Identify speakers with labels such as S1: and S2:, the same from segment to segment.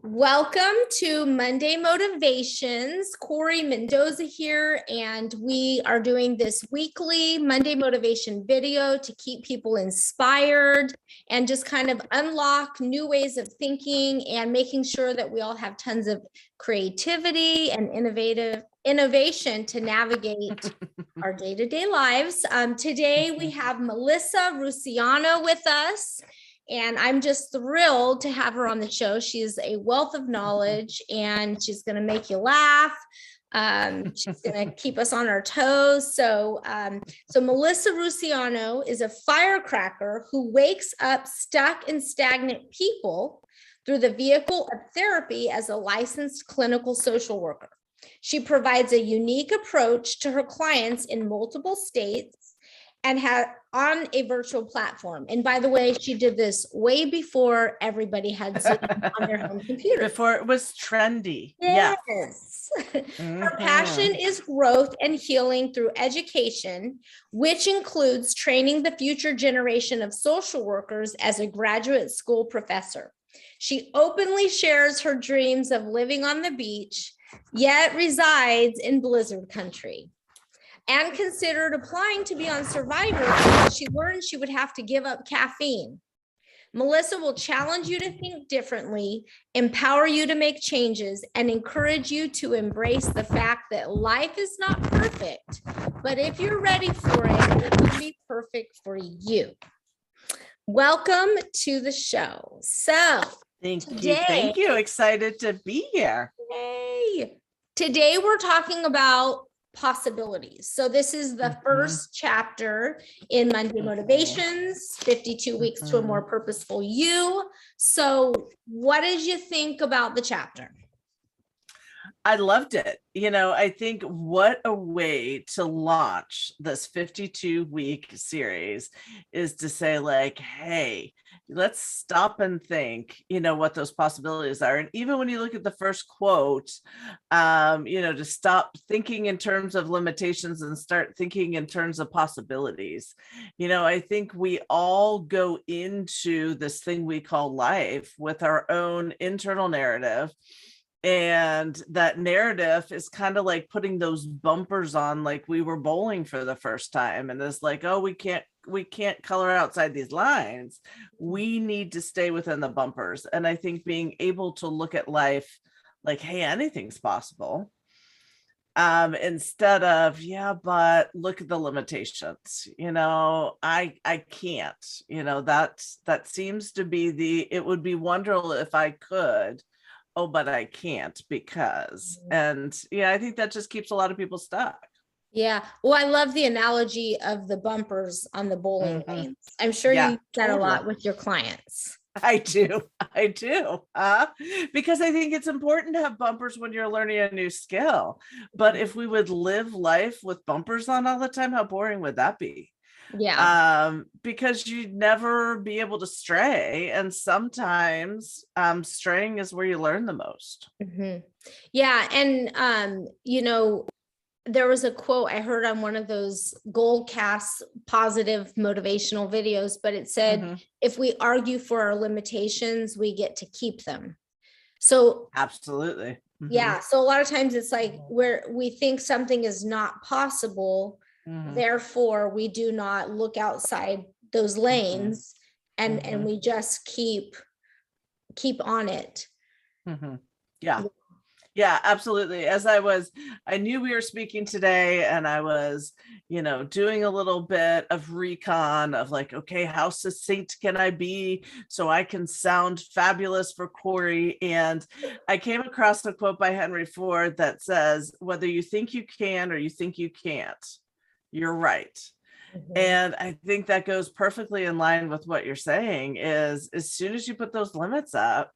S1: Welcome to Monday Motivations. Corry Mendoza here, and we are doing this weekly Monday motivation video to keep people inspired and just kind of unlock new ways of thinking and making sure that we all have tons of creativity and innovation to navigate our day-to-day lives. Today we have Melissa Russiano with us. And I'm just thrilled to have her on the show. She's a wealth of knowledge and she's going to make you laugh. She's going to keep us on our toes. So Melissa Russiano is a firecracker who wakes up stuck and stagnant people through the vehicle of therapy as a licensed clinical social worker. She provides a unique approach to her clients in multiple states and on a virtual platform. And by the way, she did this way before everybody had Zoom on their home computer.
S2: Before it was trendy.
S1: Yes. Her passion is growth and healing through education, which includes training the future generation of social workers as a graduate school professor. She openly shares her dreams of living on the beach, yet resides in blizzard country, and considered applying to be on Survivor because she learned she would have to give up caffeine. Melissa will challenge you to think differently, empower you to make changes, and encourage you to embrace the fact that life is not perfect, but if you're ready for it, it will be perfect for you. Welcome to the show. So
S2: Thank you. Excited to be here.
S1: Yay. Today we're talking about possibilities. So this is the first chapter in Monday Motivations, 52 weeks to a more purposeful you. So what did you think about the chapter?
S2: I loved it. I think what a way to launch this 52-week series is to say like, hey, let's stop and think, what those possibilities are. And even when you look at the first quote, to stop thinking in terms of limitations and start thinking in terms of possibilities. I think we all go into this thing we call life with our own internal narrative. And that narrative is kind of like putting those bumpers on, like we were bowling for the first time. And it's like, oh, we can't color outside these lines. We need to stay within the bumpers. And I think being able to look at life like, hey, anything's possible. Instead of, yeah, but look at the limitations, I can't, that seems to be it would be wonderful if I could. Oh, but I can't because, and yeah, I think that just keeps a lot of people stuck.
S1: Yeah. Well, I love the analogy of the bumpers on the bowling lanes. I'm sure you use that a lot with your clients.
S2: I do. Because I think it's important to have bumpers when you're learning a new skill. But if we would live life with bumpers on all the time, how boring would that be?
S1: Yeah.
S2: Because you'd never be able to stray. And sometimes straying is where you learn the most.
S1: Yeah. And, there was a quote I heard on one of those Goldcast positive motivational videos, but it said, if we argue for our limitations, we get to keep them. So
S2: absolutely.
S1: Yeah. So a lot of times it's like where we think something is not possible. Therefore, we do not look outside those lanes and we just keep on it.
S2: Yeah, absolutely. I knew we were speaking today and I was, doing a little bit of recon of like, okay, how succinct can I be so I can sound fabulous for Corry? And I came across a quote by Henry Ford that says, whether you think you can or you think you can't, you're right. And I think that goes perfectly in line with what you're saying is as soon as you put those limits up,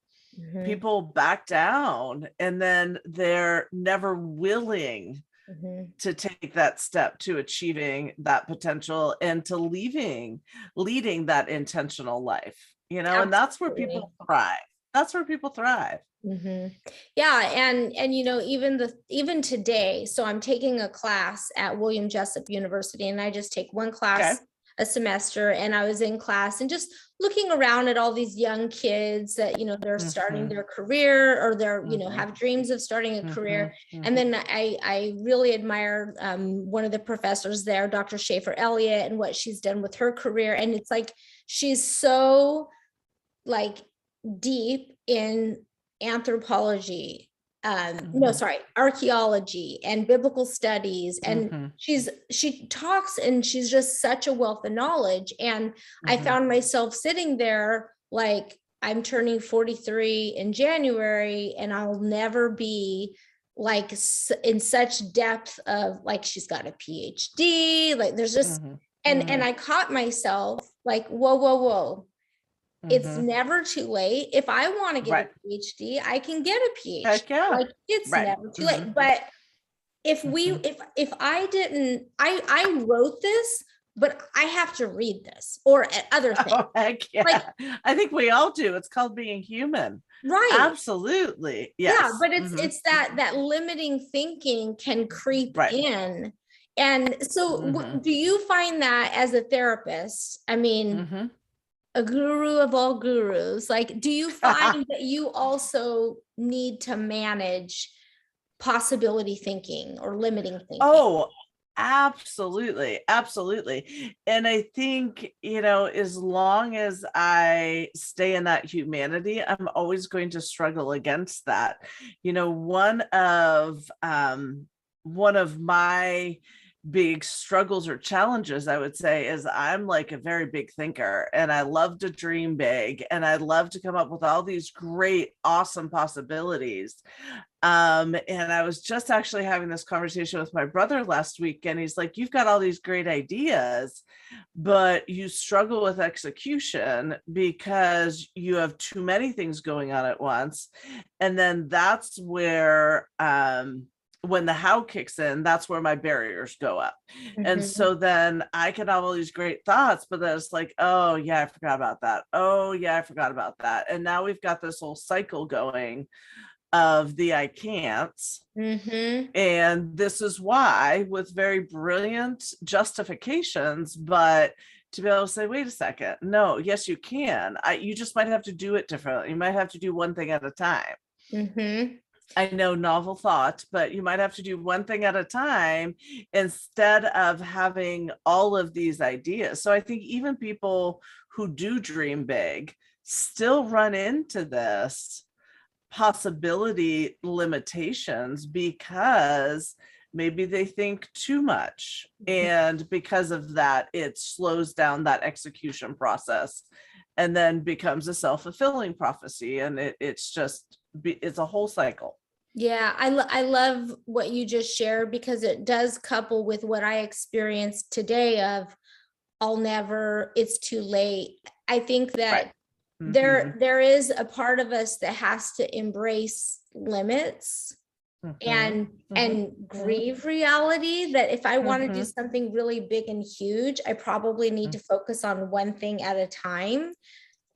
S2: people back down and then they're never willing to take that step to achieving that potential and to leading that intentional life, and that's where people thrive.
S1: Yeah. And even today, so I'm taking a class at William Jessup University and I just take one class a semester, and I was in class and just looking around at all these young kids that, they're starting their career, or they're, have dreams of starting a career. And then I really admire one of the professors there, Dr. Schaefer Elliott, and what she's done with her career. And it's like, she's so like deep in anthropology, archaeology and biblical studies. And she talks, and she's just such a wealth of knowledge. And I found myself sitting there like, I'm turning 43 in January, and I'll never be like in such depth of like, she's got a PhD, like there's just, and I caught myself like, whoa. It's never too late. If I want to get a PhD, I can get a PhD.
S2: Heck yeah.
S1: Like, it's never too late. But if if I didn't, I wrote this, but I have to read this or other things.
S2: Oh, heck yeah.
S1: Like,
S2: I think we all do. It's called being human.
S1: Right.
S2: Absolutely. Yes.
S1: Yeah, but it's that limiting thinking can creep in. And so do you find that as a therapist? I mean, a guru of all gurus, like, do you find that you also need to manage possibility thinking or limiting thinking?
S2: Oh, absolutely. And I think, as long as I stay in that humanity, I'm always going to struggle against that. One of my big struggles or challenges, I would say, is I'm like a very big thinker, and I love to dream big, and I love to come up with all these great, awesome possibilities. And I was just actually having this conversation with my brother last week, and he's like, you've got all these great ideas, but you struggle with execution because you have too many things going on at once. And then that's where, when the how kicks in, that's where my barriers go up. And so then I can have all these great thoughts, but then it's like, oh yeah, I forgot about that. Oh yeah, I forgot about that. And now we've got this whole cycle going of the I can'ts. And this is why, with very brilliant justifications, but to be able to say, wait a second, no, yes, you can. You just might have to do it differently. You might have to do one thing at a time. I know, novel thought, but you might have to do one thing at a time instead of having all of these ideas. So I think even people who do dream big still run into this possibility limitations because maybe they think too much. And because of that, it slows down that execution process and then becomes a self-fulfilling prophecy. And it's a whole cycle.
S1: Yeah, I love what you just shared, because it does couple with what I experienced today of it's too late. I think that there is a part of us that has to embrace limits and grieve reality, that if I want to do something really big and huge, I probably need to focus on one thing at a time.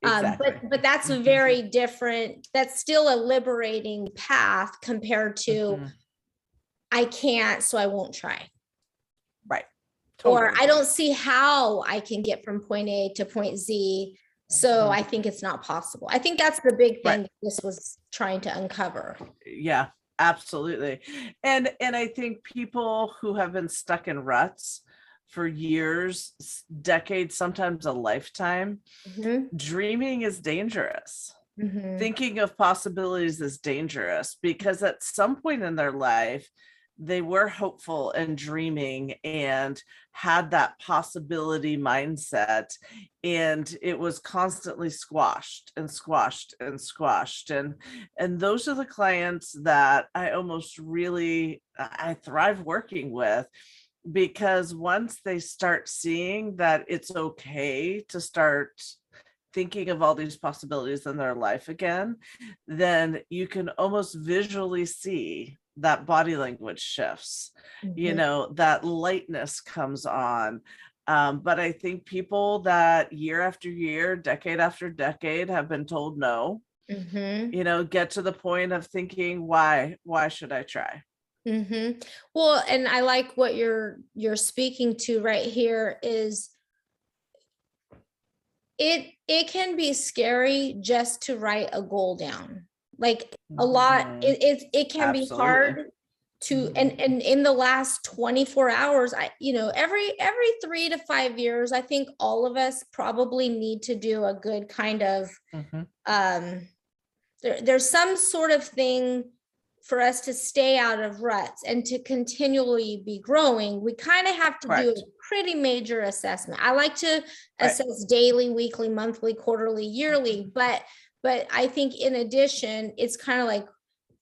S2: Exactly.
S1: But that's a very different, that's still a liberating path compared to I can't, so I won't try.
S2: Right.
S1: Totally. Or I don't see how I can get from point A to point Z, so I think it's not possible. I think that's the big thing that this was trying to uncover.
S2: Yeah, absolutely. And I think people who have been stuck in ruts for years, decades, sometimes a lifetime, dreaming is dangerous. Thinking of possibilities is dangerous, because at some point in their life, they were hopeful and dreaming and had that possibility mindset, and it was constantly squashed. And those are the clients that I thrive working with, because once they start seeing that it's okay to start thinking of all these possibilities in their life again, then you can almost visually see that body language shifts, that lightness comes on. But I think people that year after year, decade after decade have been told no, get to the point of thinking, why should I try?
S1: Well, and I like what you're speaking to right here is it can be scary just to write a goal down. Like a lot, it can be
S2: Absolutely.
S1: hard to, and in the last 24 hours, every 3 to 5 years, I think all of us probably need to do a good kind of there's some sort of thing for us to stay out of ruts and to continually be growing. We kind of have to do a pretty major assessment. I like to assess daily, weekly, monthly, quarterly, yearly, but I think in addition, it's kind of like,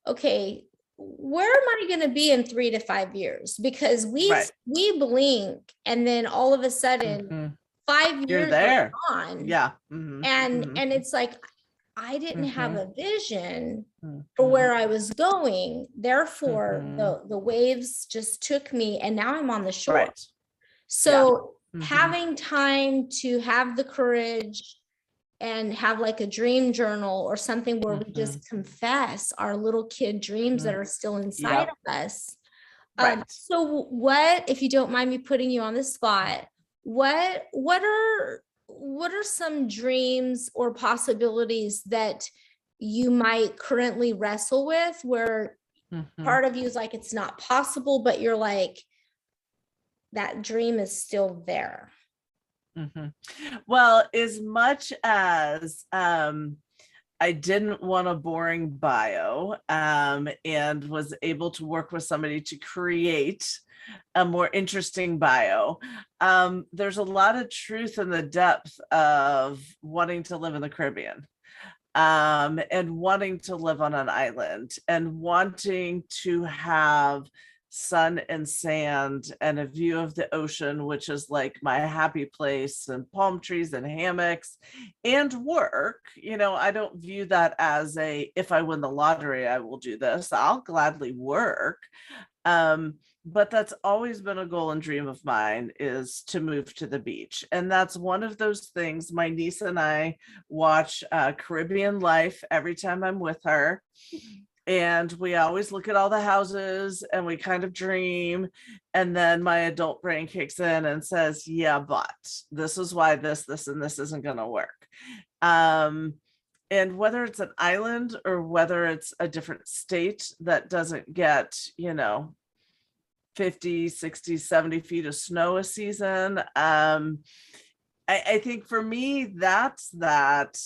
S1: okay, where am I going to be in 3 to 5 years? Because we blink, and then all of a sudden 5 years are gone.
S2: Yeah.
S1: And it's like, I didn't have a vision for where I was going. Therefore, the waves just took me, and now I'm on the shore. So having time to have the courage and have like a dream journal or something where we just confess our little kid dreams that are still inside of us. So what, if you don't mind me putting you on the spot, what are some dreams or possibilities that you might currently wrestle with, where part of you is like, it's not possible, but you're like, that dream is still there?
S2: Well, as much as I didn't want a boring bio, and was able to work with somebody to create a more interesting bio, there's a lot of truth in the depth of wanting to live in the Caribbean, and wanting to live on an island, and wanting to have sun and sand and a view of the ocean, which is like my happy place, and palm trees and hammocks and work. I don't view that as if I win the lottery, I will do this. I'll gladly work. But that's always been a goal and dream of mine, is to move to the beach. And that's one of those things. My niece and I watch Caribbean Life every time I'm with her. And we always look at all the houses and we kind of dream. And then my adult brain kicks in and says, yeah, but this is why this, and this isn't going to work. And whether it's an island or whether it's a different state that doesn't get, 50, 60, 70 feet of snow a season. I think for me, that's that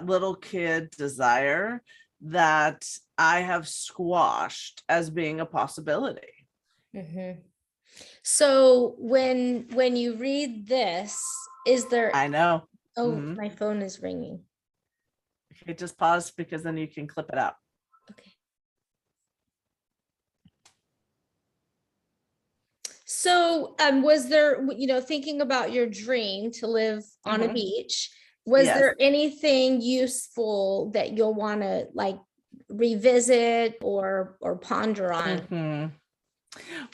S2: little kid desire that I have squashed as being a possibility.
S1: So when you read this, is there?
S2: I know.
S1: My phone is ringing.
S2: Okay, just pause, because then you can clip it out.
S1: Okay. So was there, thinking about your dream to live on a beach, was there anything useful that you'll want to like revisit or ponder on?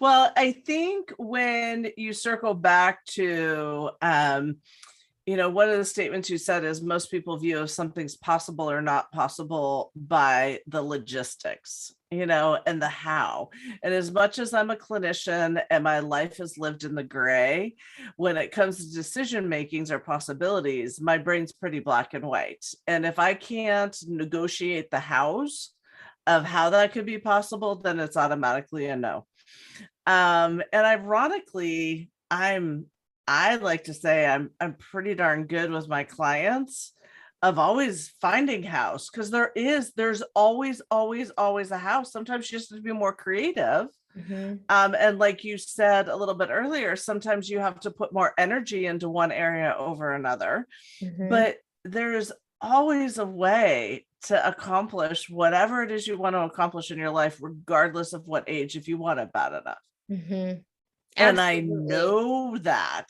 S2: Well, I think when you circle back to one of the statements you said is most people view if something's possible or not possible by the logistics, and the how. And as much as I'm a clinician and my life is lived in the gray, when it comes to decision makings or possibilities, my brain's pretty black and white. And if I can't negotiate the hows of how that could be possible, then it's automatically a no. And ironically, I like to say I'm pretty darn good with my clients of always finding house, because there's always a house. Sometimes you just have to be more creative. And like you said a little bit earlier, sometimes you have to put more energy into one area over another. But there's always a way to accomplish whatever it is you want to accomplish in your life, regardless of what age, if you want it bad enough. And I know that,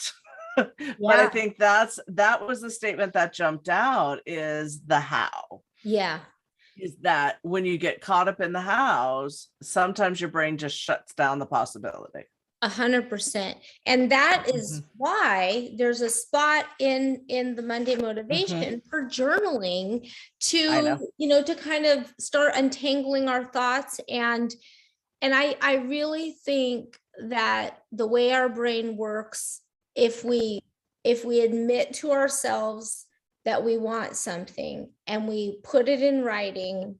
S2: but I think that was the statement that jumped out, is the how. Is that when you get caught up in the hows, sometimes your brain just shuts down the possibility.
S1: 100%. And that is why there's a spot in the Monday motivation for journaling to, to kind of start untangling our thoughts. And I really think that the way our brain works, if we admit to ourselves that we want something and we put it in writing,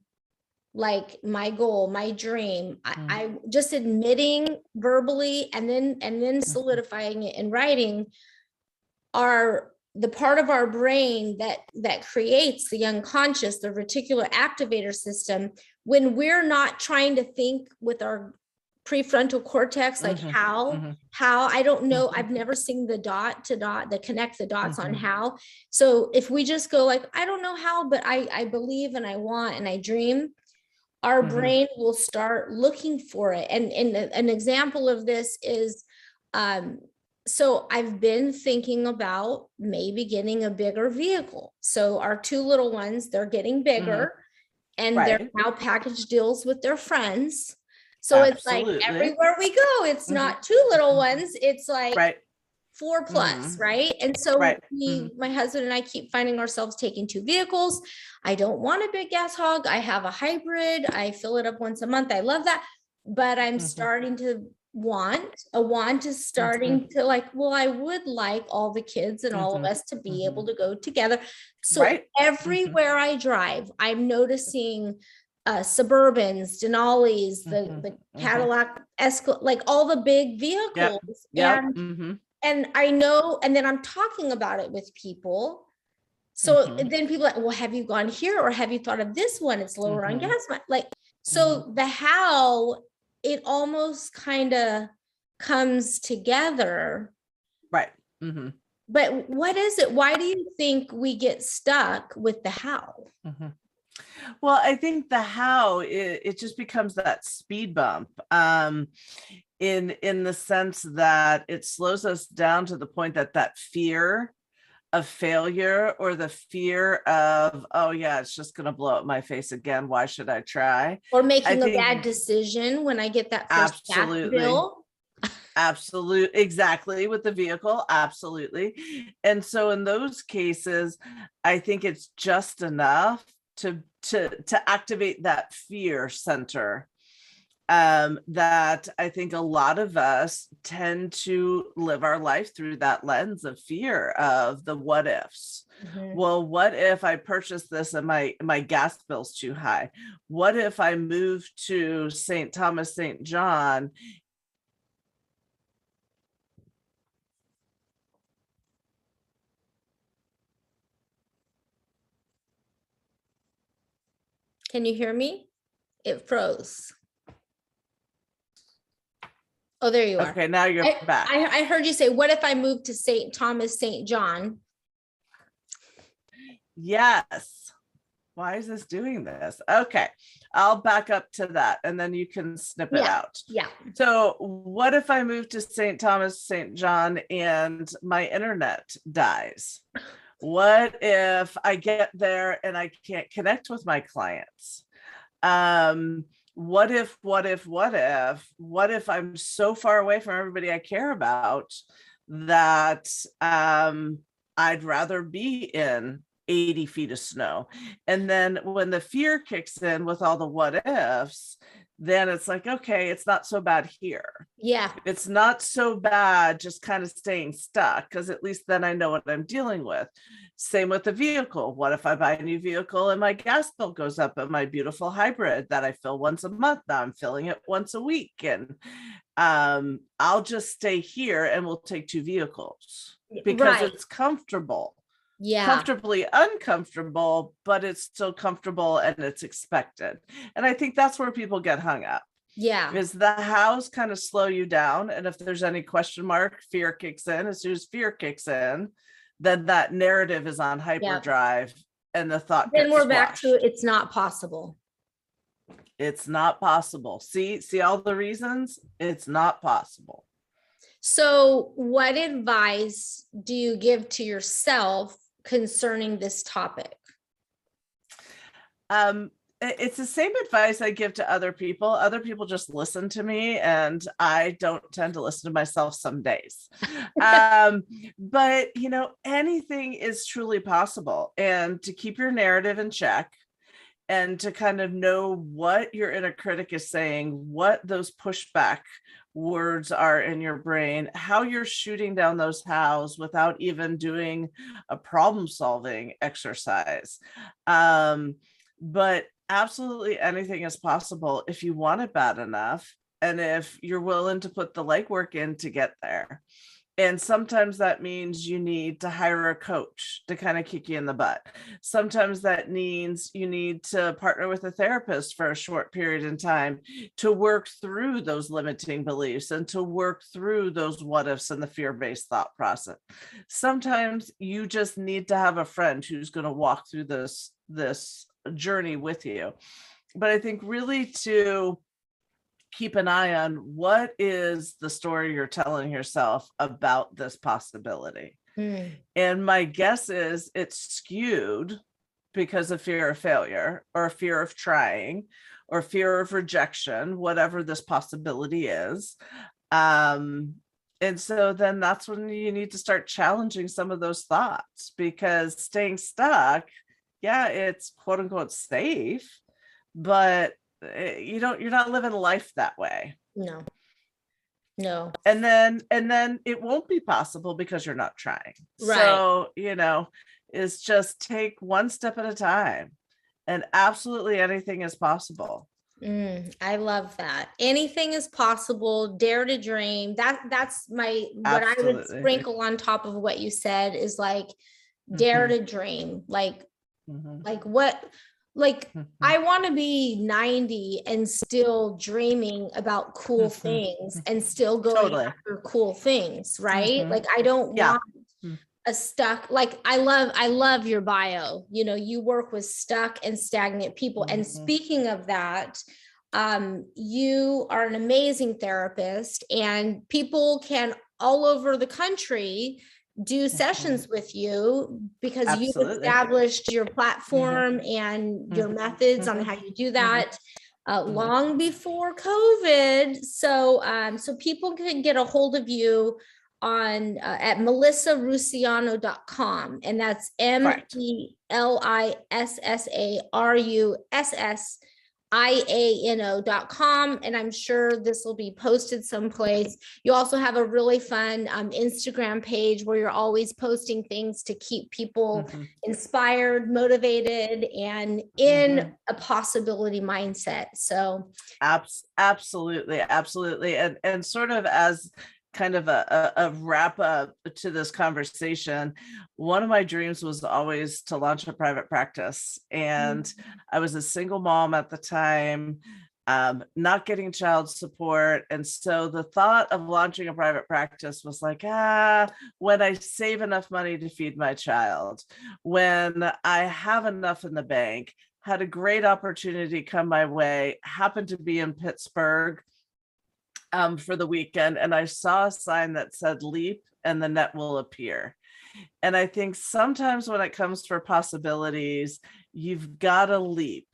S1: like my goal, my dream, I just admitting verbally and then solidifying it in writing are the part of our brain that creates the unconscious, the reticular activator system, when we're not trying to think with our prefrontal cortex, like how I don't know, I've never seen the the connect the dots on how. So if we just go like, I don't know how, but I believe and I want and I dream, our brain will start looking for it. And an example of this is, so I've been thinking about maybe getting a bigger vehicle. So our two little ones, they're getting bigger and they're now package deals with their friends. So it's like everywhere we go, it's not two little ones, it's like 4+, right? And so my husband and I keep finding ourselves taking two vehicles. I don't want a big gas hog. I have a hybrid. I fill it up once a month. I love that. But I'm starting to want is starting to like, well, I would like all the kids and all of us to be able to go together. So everywhere I drive, I'm noticing Suburbans, Denali's, the Cadillac Escalade, like all the big vehicles. And I know, and then I'm talking about it with people. So then people are like, well, have you gone here? Or have you thought of this one? It's lower on gas. Like, so the how, it almost kind of comes together.
S2: Right.
S1: But what is it? Why do you think we get stuck with the how?
S2: Well, I think the how, it just becomes that speed bump. In the sense that it slows us down to the point that fear of failure or the fear of, oh yeah, it's just going to blow up my face again. Why should I try?
S1: Or making a bad decision when I get that first gas bill.
S2: Absolutely. Exactly. With the vehicle. Absolutely. And so in those cases, I think it's just enough to activate that fear center. That I think a lot of us tend to live our life through that lens of fear of the what ifs. Well, what if I purchase this and my gas bill's too high? What if I move to St. Thomas, St. John?
S1: Can you hear me? It froze. Oh, there you are.
S2: Okay, now you're back.
S1: I heard you say, what if I moved to St. Thomas, St. John?
S2: Yes. Why is this doing this? Okay, I'll back up to that and then you can snip it out.
S1: Yeah.
S2: So what if I move to St. Thomas, St. John and my internet dies? What if I get there and I can't connect with my clients? What if I'm so far away from everybody I care about that I'd rather be in 80 feet of snow? And then when the fear kicks in with all the what ifs, then it's like, okay, it's not so bad here.
S1: Yeah.
S2: It's not so bad just kind of staying stuck, because at least then I know what I'm dealing with. Same with the vehicle. What if I buy a new vehicle and my gas bill goes up, and my beautiful hybrid that I fill once a month, now I'm filling it once a week, and I'll just stay here and we'll take two vehicles because it's comfortable.
S1: Yeah.
S2: Comfortably uncomfortable, but it's still comfortable and it's expected. And I think that's where people get hung up.
S1: Yeah.
S2: Is the hows kind of slow you down. And if there's any question mark, fear kicks in. As soon as fear kicks in, then that narrative is on hyperdrive and the thought
S1: then
S2: gets
S1: we're
S2: squashed.
S1: Back to it's not possible.
S2: It's not possible. See all the reasons? It's not possible.
S1: So what advice do you give to yourself concerning this topic?
S2: It's the same advice I give to other people. Other people just listen to me, and I don't tend to listen to myself some days. But anything is truly possible, and to keep your narrative in check and to kind of know what your inner critic is saying, what those pushback words are in your brain, how you're shooting down those hows without even doing a problem solving exercise. But absolutely anything is possible if you want it bad enough and if you're willing to put the legwork in to get there. And sometimes that means you need to hire a coach to kind of kick you in the butt. Sometimes that means you need to partner with a therapist for a short period in time to work through those limiting beliefs and to work through those what ifs and the fear-based thought process. Sometimes you just need to have a friend who's going to walk through this journey with you. But I think really to keep an eye on what is the story you're telling yourself about this possibility. And my guess is it's skewed because of fear of failure or fear of trying or fear of rejection, whatever this possibility is. And so then that's when you need to start challenging some of those thoughts, because staying stuck, yeah, it's quote unquote safe, but you're not living life that way.
S1: No.
S2: And then it won't be possible because you're not trying. Right. So, it's just take one step at a time, and absolutely anything is possible.
S1: I love that. Anything is possible. Dare to dream. That's what absolutely. I would sprinkle on top of what you said is like, dare to dream. Like what? Like, I want to be 90 and still dreaming about cool things and still going after cool things, right? Like, I don't want a stuck, like, I love your bio. You work with stuck and stagnant people. And speaking of that, you are an amazing therapist, and people can all over the country do sessions with you because absolutely. You've established your platform and your methods on how you do that long before COVID. So people can get a hold of you on at melissarussiano.com, and that's MELISSARUSSIANO.com. And I'm sure this will be posted someplace. You also have a really fun Instagram page where you're always posting things to keep people inspired, motivated, and in a possibility mindset. So
S2: absolutely. And sort of as kind of a wrap up to this conversation, one of my dreams was always to launch a private practice. And I was a single mom at the time, not getting child support. And so the thought of launching a private practice was like, when I save enough money to feed my child, when I have enough in the bank, had a great opportunity come my way, happened to be in Pittsburgh for the weekend, and I saw a sign that said leap and the net will appear. And I think sometimes when it comes for possibilities, you've got to leap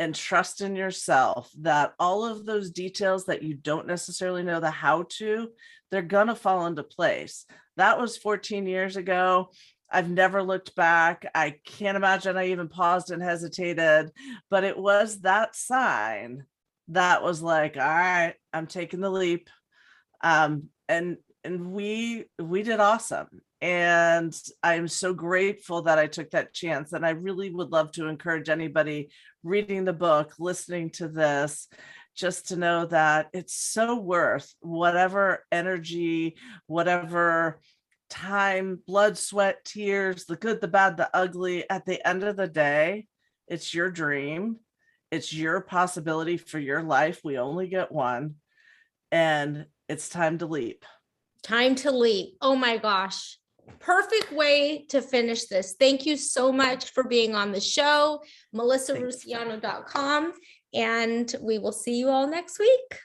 S2: and trust in yourself that all of those details that you don't necessarily know the how to, they're gonna fall into place. That was 14 years ago. I've never looked back. I can't imagine I even paused and hesitated, but it was that sign that was like, all right, I'm taking the leap. And we did awesome. And I'm so grateful that I took that chance. And I really would love to encourage anybody reading the book, listening to this, just to know that it's so worth whatever energy, whatever time, blood, sweat, tears, the good, the bad, the ugly. At the end of the day, it's your dream. It's your possibility for your life. We only get one, and it's time to leap.
S1: Time to leap. Oh my gosh. Perfect way to finish this. Thank you so much for being on the show, melissarussiano.com, and we will see you all next week.